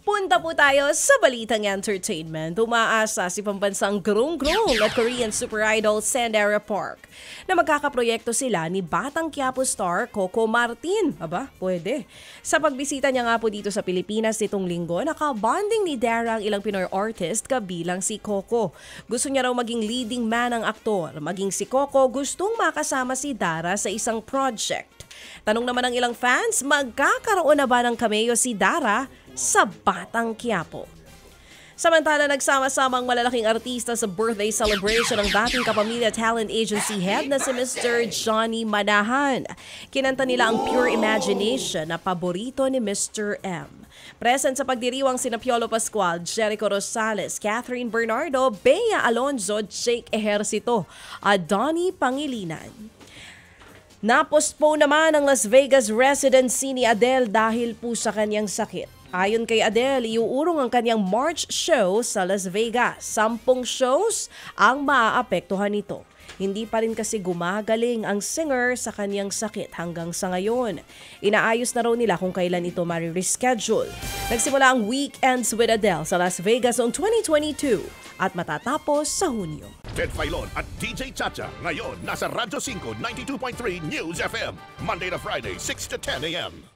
Punta po tayo sa balitang entertainment. Umaasa si pambansang grung-grung at Korean super idol Sandara Park na magkakaproyekto sila ni Batang Quiapo star Coco Martin. Aba, pwede. Sa pagbisita niya nga po dito sa Pilipinas nitong linggo, nakabonding ni Dara ang ilang Pinoy artist kabilang si Coco. Gusto niya raw maging leading man ang aktor. Maging si Coco gustong makasama si Dara sa isang project. Tanong naman ng ilang fans, magkakaroon na ba ng cameo si Dara sa Batang Quiapo? Samantala, nagsama-sama ang malalaking artista sa birthday celebration ng dating kapamilya talent agency head na si Mr. Johnny Manahan. Kinanta nila ang Pure Imagination na paborito ni Mr. M. Present sa pagdiriwang sina Piolo Pascual, Jericho Rosales, Catherine Bernardo, Bea Alonzo, Jake Ejercito at Donnie Pangilinan. Napostpone naman ang Las Vegas residency ni Adele dahil po sa kanyang sakit. Ayon kay Adele, iuurong ang kanyang March show sa Las Vegas. 10 shows ang maaapektuhan nito. Hindi pa rin kasi gumagaling ang singer sa kanyang sakit hanggang sa ngayon. Inaayos na raw nila kung kailan ito ma-reschedule. Nagsimula ang Weekends with Adele sa Las Vegas noong 2022 at matatapos sa Hunyo. Ted Filon at DJ Chacha ngayon nasa Radyo 5 92.3 News FM Monday to Friday 6 to 10 a.m.